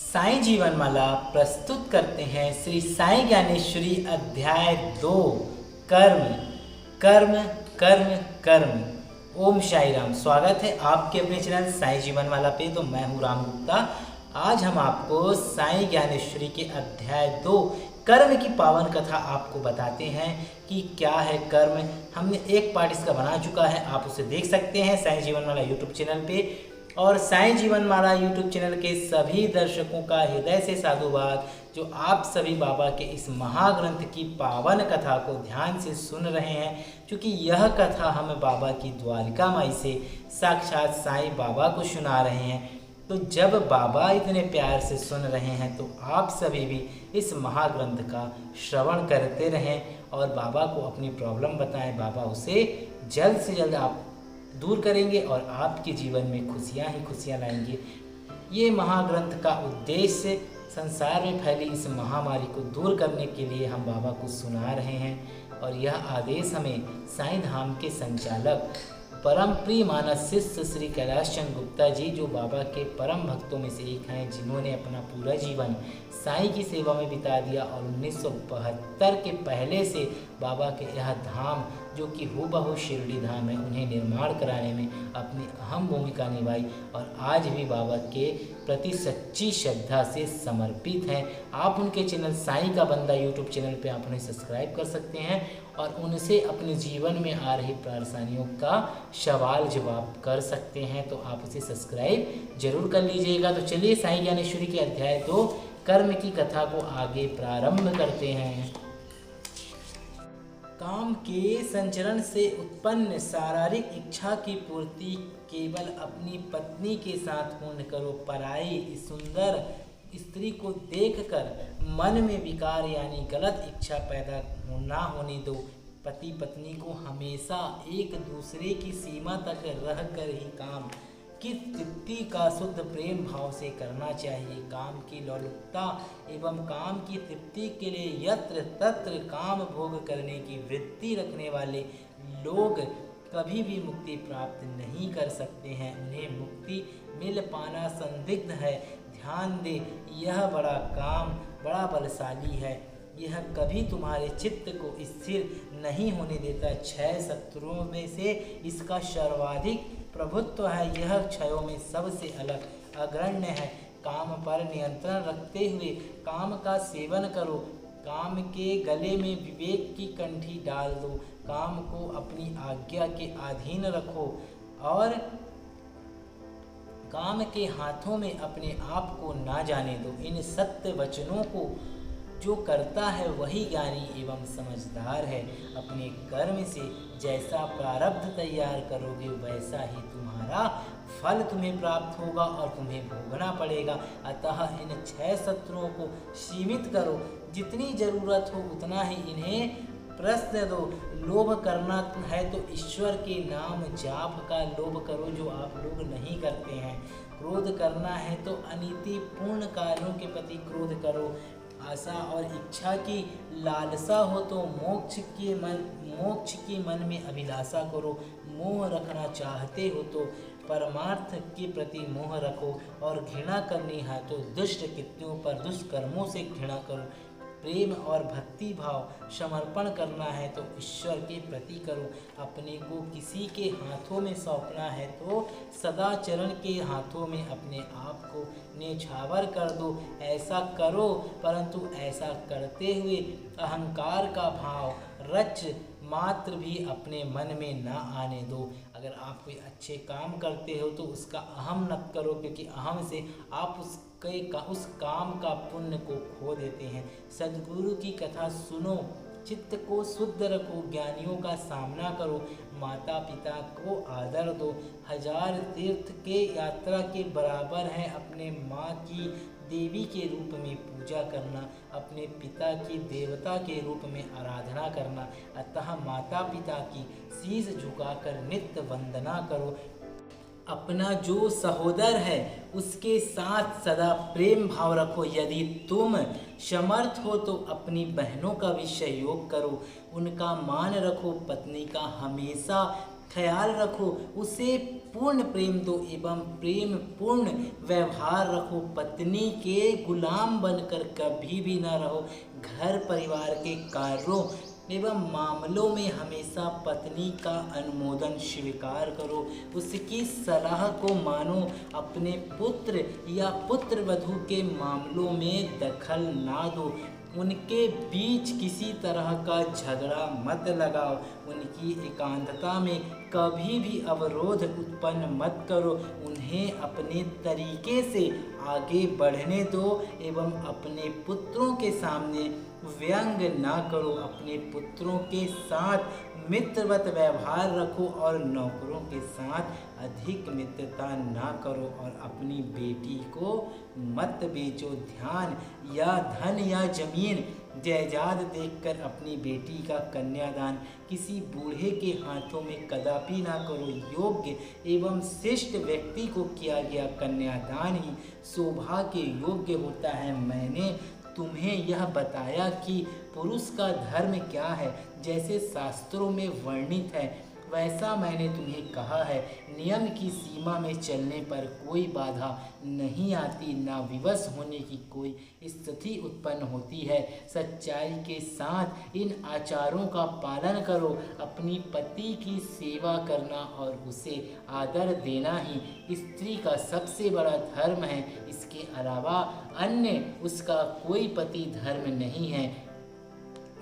साईं जीवनमाला प्रस्तुत करते हैं श्री साईं ज्ञानेश्वरी अध्याय 2 कर्म कर्म कर्म कर्म। ओम साई राम। स्वागत है आपके अपने चैनल साईं जीवनमाला पे। तो मैं हूँ राम गुप्ता। आज हम आपको साईं ज्ञानेश्वरी के अध्याय 2 कर्म की पावन कथा आपको बताते हैं कि क्या है कर्म। हमने एक पार्ट इसका बना चुका है, आप उसे देख सकते हैं साईं जीवनमाला यूट्यूब चैनल पे। और साईं जीवनमाला यूट्यूब चैनल के सभी दर्शकों का हृदय से साधुवाद, जो आप सभी बाबा के इस महाग्रंथ की पावन कथा को ध्यान से सुन रहे हैं, क्योंकि यह कथा हम बाबा की द्वारिका माई से साक्षात साईं बाबा को सुना रहे हैं। तो जब बाबा इतने प्यार से सुन रहे हैं तो आप सभी भी इस महाग्रंथ का श्रवण करते रहें और बाबा को अपनी प्रॉब्लम बताएं। बाबा उसे जल्द से जल्द आप दूर करेंगे और आपके जीवन में खुशियां ही खुशियां लाएंगे। ये महाग्रंथ का उद्देश्य संसार में फैली इस महामारी को दूर करने के लिए हम बाबा को सुना रहे हैं। और यह आदेश हमें साईं धाम के संचालक परम प्रिय मानस शिष्य श्री कैलाश चंद गुप्ता जी, जो बाबा के परम भक्तों में से एक हैं, जिन्होंने अपना पूरा जीवन साईं की सेवा में बिता दिया और 1972 के पहले से बाबा के यह धाम, जो कि हूबहू शिरडी धाम है, उन्हें निर्माण कराने में अपनी अहम भूमिका निभाई और आज भी बाबा के प्रति सच्ची श्रद्धा से समर्पित हैं। आप उनके चैनल साईं का बंदा यूट्यूब चैनल पे आप उन्हें सब्सक्राइब कर सकते हैं और उनसे अपने जीवन में आ रही परेशानियों का सवाल जवाब कर सकते हैं। तो आप उसे सब्सक्राइब जरूर कर लीजिएगा। तो चलिए साईं ज्ञानेश्वरी के अध्याय 2 कर्म की कथा को आगे प्रारंभ करते हैं। काम के संचरण से उत्पन्न शारीरिक इच्छा की पूर्ति केवल अपनी पत्नी के साथ पूर्ण करो। पराई सुंदर स्त्री को देखकर मन में विकार यानी गलत इच्छा पैदा ना होने दो। पति पत्नी को हमेशा एक दूसरे की सीमा तक रहकर ही काम की तृप्ति का शुद्ध प्रेम भाव से करना चाहिए। काम की लौलुकता एवं काम की तृप्ति के लिए यत्र तत्र काम भोग करने की वृत्ति रखने वाले लोग कभी भी मुक्ति प्राप्त नहीं कर सकते हैं। उन्हें मुक्ति मिल पाना संदिग्ध है। ध्यान दे, यह बड़ा काम बड़ा बलशाली है। यह कभी तुम्हारे चित्त को स्थिर नहीं होने देता। 6 शत्रुओं में से इसका सर्वाधिक प्रभुत्व है। यह क्षयों में सबसे अलग अग्रण्य है। काम पर नियंत्रण रखते हुए काम का सेवन करो। काम के गले में विवेक की कंठी डाल दो। काम को अपनी आज्ञा के अधीन रखो और काम के हाथों में अपने आप को ना जाने दो। इन सत्य वचनों को जो करता है वही ज्ञानी एवं समझदार है। अपने कर्म से जैसा प्रारब्ध तैयार करोगे वैसा ही तुम्हारा फल तुम्हें प्राप्त होगा और तुम्हें भोगना पड़ेगा। अतः इन 6 शत्रुओं को सीमित करो। जितनी जरूरत हो उतना ही इन्हें प्रश्न दो। लोभ करना है तो ईश्वर के नाम जाप का लोभ करो, जो आप लोग नहीं करते हैं। क्रोध करना है तो अनीतिपूर्ण कार्यों के प्रति क्रोध करो। आशा और इच्छा की लालसा हो तो मोक्ष की मन में अभिलाषा करो। मोह रखना चाहते हो तो परमार्थ के प्रति मोह रखो और घृणा करनी है तो दुष्ट कृत्यों पर दुष्कर्मों से घृणा करो। प्रेम और भक्ति भाव समर्पण करना है तो ईश्वर के प्रति करो। अपने को किसी के हाथों में सौंपना है तो सदाचरण के हाथों में अपने आप को न्यौछावर कर दो। ऐसा करो, परंतु ऐसा करते हुए अहंकार का भाव रच मात्र भी अपने मन में ना आने दो। अगर आप कोई अच्छे काम करते हो तो उसका अहम मत करो, क्योंकि अहम से आप उस काम का पुण्य को खो देते हैं। सद्गुरु की कथा सुनो, चित्त को शुद्ध रखो, ज्ञानियों का सामना करो, माता पिता को आदर दो। 1000 तीर्थ के यात्रा के बराबर है अपने माँ की देवी के रूप में पूजा करना, अपने पिता की देवता के रूप में आराधना करना। अतः माता पिता की शीश झुकाकर नित्य वंदना करो। अपना जो सहोदर है उसके साथ सदा प्रेम भाव रखो। यदि तुम समर्थ हो तो अपनी बहनों का भी सहयोग करो, उनका मान रखो। पत्नी का हमेशा ख्याल रखो, उसे पूर्ण प्रेम दो एवं प्रेम पूर्ण व्यवहार रखो। पत्नी के गुलाम बनकर कभी भी न रहो। घर परिवार के कार्यों एवं मामलों में हमेशा पत्नी का अनुमोदन स्वीकार करो, उसकी सलाह को मानो। अपने पुत्र या पुत्र वधू के मामलों में दखल ना दो। उनके बीच किसी तरह का झगड़ा मत लगाओ। उनकी एकांतता में कभी भी अवरोध उत्पन्न मत करो। उन्हें अपने तरीके से आगे बढ़ने दो एवं अपने पुत्रों के सामने व्यंग ना करो। अपने पुत्रों के साथ मित्रवत व्यवहार रखो और नौकरों के साथ अधिक मित्रता ना करो। और अपनी बेटी को मत बेचो। ध्यान या धन या जमीन जायदाद देखकर अपनी बेटी का कन्यादान किसी बूढ़े के हाथों में कदापि ना करो। योग्य एवं शिष्ट व्यक्ति को किया गया कन्यादान ही शोभा के योग्य होता है। मैंने तुम्हें यह बताया कि पुरुष का धर्म क्या है, जैसे शास्त्रों में वर्णित है वैसा मैंने तुम्हें कहा है। नियम की सीमा में चलने पर कोई बाधा नहीं आती, ना विवश होने की कोई स्थिति उत्पन्न होती है। सच्चाई के साथ इन आचारों का पालन करो। अपनी पति की सेवा करना और उसे आदर देना ही स्त्री का सबसे बड़ा धर्म है। इसके अलावा अन्य उसका कोई पति धर्म नहीं है।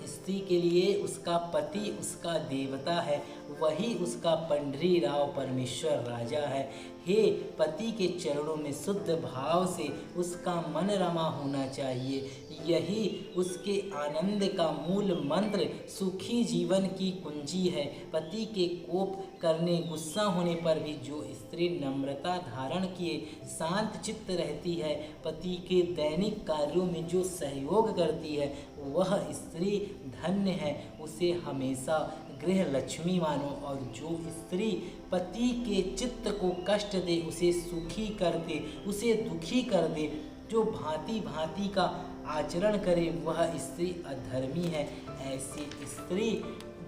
स्त्री के लिए उसका पति उसका देवता है, वही उसका पंडरीराव परमेश्वर राजा है। हे पति के चरणों में शुद्ध भाव से उसका मन रमा होना चाहिए। यही उसके आनंद का मूल मंत्र सुखी जीवन की कुंजी है। पति के कोप करने गुस्सा होने पर भी जो स्त्री नम्रता धारण किए शांत चित्त रहती है, पति के दैनिक कार्यों में जो सहयोग करती है, वह स्त्री धन्य है। उसे हमेशा गृह लक्ष्मी मानो। और जो स्त्री पति के चित्त को कष्ट दे, उसे सुखी कर दे, उसे दुखी कर दे, जो भांति भांति का आचरण करे, वह स्त्री अधर्मी है। ऐसी स्त्री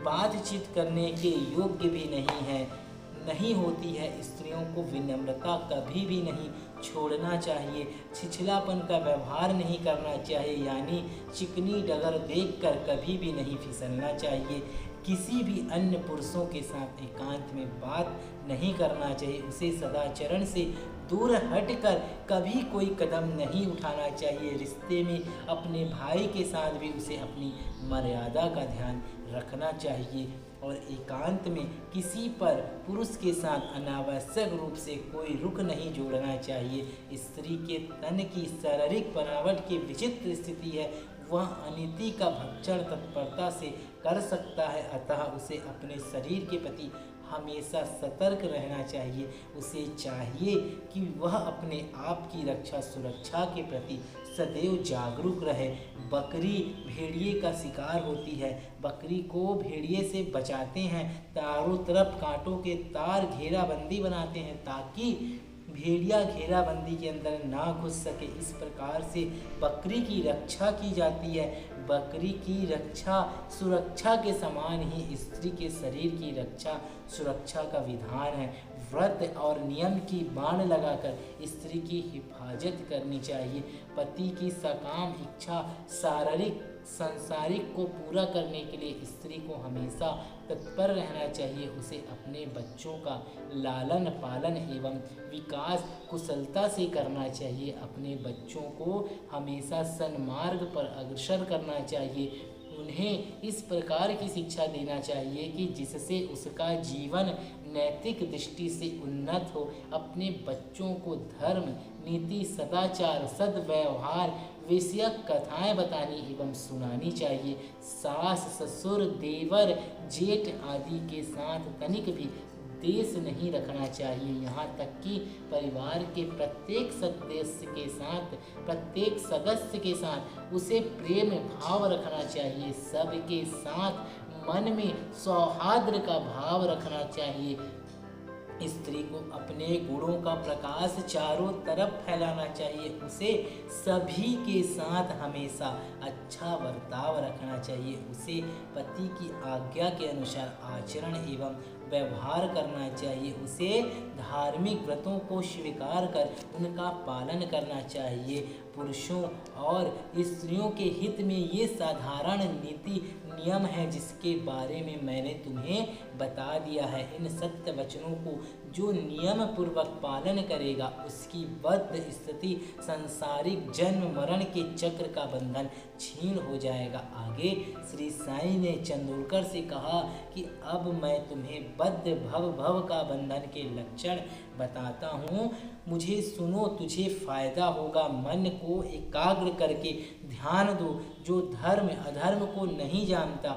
बातचीत करने के योग्य भी नहीं होती है। स्त्रियों को विनम्रता कभी भी नहीं छोड़ना चाहिए। छिछलापन का व्यवहार नहीं करना चाहिए, यानी चिकनी डगर देखकर कभी भी नहीं फिसलना चाहिए। किसी भी अन्य पुरुषों के साथ एकांत में बात नहीं करना चाहिए। उसे सदाचरण से दूर हटकर कभी कोई कदम नहीं उठाना चाहिए। रिश्ते में अपने भाई के साथ भी उसे अपनी मर्यादा का ध्यान रखना चाहिए। और एकांत में किसी पर पुरुष के साथ अनावश्यक रूप से कोई रुख नहीं जोड़ना चाहिए। स्त्री के तन की शारीरिक बनावट की विचित्र स्थिति है, वह अनिति का भक्षण तत्परता से कर सकता है, अतः उसे अपने शरीर के प्रति हमेशा सतर्क रहना चाहिए। उसे चाहिए कि वह अपने आप की रक्षा सुरक्षा के प्रति सदैव जागरूक रहे। बकरी भेड़िए का शिकार होती है। बकरी को भेड़िए से बचाते हैं, चारों तरफ कांटों के तार घेराबंदी बनाते हैं ताकि भेड़िया घेराबंदी के अंदर ना घुस सके। इस प्रकार से बकरी की रक्षा की जाती है। बकरी की रक्षा सुरक्षा के समान ही स्त्री के शरीर की रक्षा सुरक्षा का विधान है। व्रत और नियम की बाण लगाकर स्त्री की हिफाजत करनी चाहिए। पति की सकाम इच्छा शारीरिक सांसारिक को पूरा करने के लिए स्त्री को हमेशा तत्पर रहना चाहिए। उसे अपने बच्चों का लालन पालन एवं विकास कुशलता से करना चाहिए। अपने बच्चों को हमेशा सन्मार्ग पर अग्रसर करना चाहिए। उन्हें इस प्रकार की शिक्षा देना चाहिए कि जिससे उसका जीवन नैतिक दृष्टि से उन्नत हो। अपने बच्चों को धर्म नीति सदाचार सद्व्यवहार विषयक कथाएं बतानी एवं सुनानी चाहिए। सास ससुर देवर जेठ आदि के साथ तनिक भी देश नहीं रखना चाहिए। यहाँ तक कि परिवार के प्रत्येक सदस्य के साथ उसे प्रेम भाव रखना चाहिए। सबके साथ मन में सौहार्द का भाव रखना चाहिए। स्त्री को अपने गुणों का प्रकाश चारों तरफ फैलाना चाहिए। उसे सभी के साथ हमेशा अच्छा बर्ताव रखना चाहिए। उसे पति की आज्ञा के अनुसार आचरण एवं व्यवहार करना चाहिए, उसे धार्मिक व्रतों को स्वीकार कर उनका पालन करना चाहिए। पुरुषों और स्त्रियों के हित में ये साधारण नीति नियम है जिसके बारे में मैंने तुम्हें बता दिया है। इन सत्य वचनों को जो नियम पूर्वक पालन करेगा उसकी बद्ध स्थिति सांसारिक जन्म मरण के चक्र का बंधन छीन हो जाएगा। आगे श्री साईं ने चंदोरकर से कहा कि अब मैं तुम्हें बद्ध भव का बंधन के लक्षण बताता हूँ, मुझे सुनो, तुझे फायदा होगा। मन को एकाग्र करके ध्यान दो। जो धर्म अधर्म को नहीं जानता,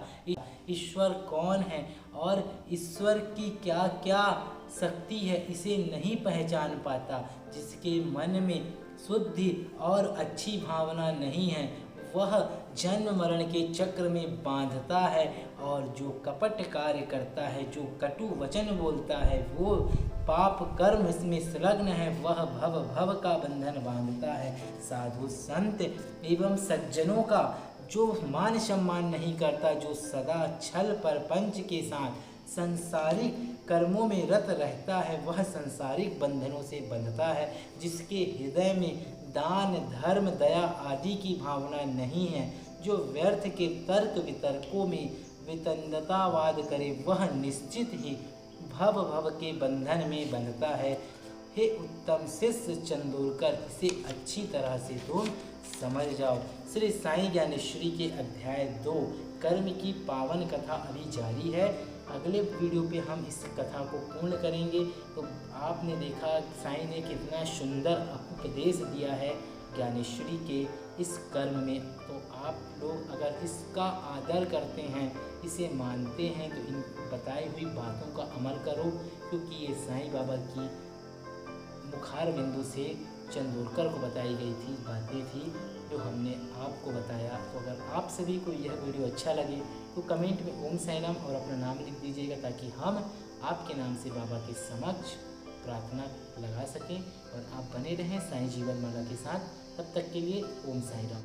ईश्वर कौन है और ईश्वर की क्या क्या शक्ति है इसे नहीं पहचान पाता, जिसके मन में शुद्धि और अच्छी भावना नहीं है वह जन्म मरण के चक्र में बांधता है, और जो कपट कार्य करता है, जो कटु वचन बोलता है, वो पाप कर्म में संलग्न है, वह भव का बंधन बांधता है। साधु संत एवं सज्जनों का जो मान सम्मान नहीं करता, जो सदा छल परपंच के साथ संसारिक कर्मों में रत रहता है, वह संसारिक बंधनों से बंधता है। जिसके हृदय में दान धर्म दया आदि की भावना नहीं है, जो व्यर्थ के तर्क वितर्कों में वितंडतावाद करे, वह निश्चित ही भव के बंधन में बंधता है। हे उत्तम शिष्य चंदोरकर, इसे अच्छी तरह से तुम समझ जाओ। श्री साईं ज्ञानेश्वरी के अध्याय 2 कर्म की पावन कथा अभी जारी है। अगले वीडियो पे हम इस कथा को पूर्ण करेंगे। तो आपने देखा साईं ने कितना सुंदर उपदेश दिया है ज्ञानेश्वरी के इस कर्म में। तो आप लोग अगर इसका आदर करते हैं, इसे मानते हैं, तो इन बताई हुई बातों का अमल करो, क्योंकि ये साईं बाबा की मुखार बिंदु से चंदोरकर को बताई गई थी बातें थी जो हमने आपको बताया। तो अगर आप सभी को यह वीडियो अच्छा लगे तो कमेंट में ओम साईं राम और अपना नाम लिख दीजिएगा, ताकि हम आपके नाम से बाबा के समक्ष प्रार्थना लगा सकें और आप बने रहें साईं जीवन माला के साथ। तब तक के लिए ओम साईं राम।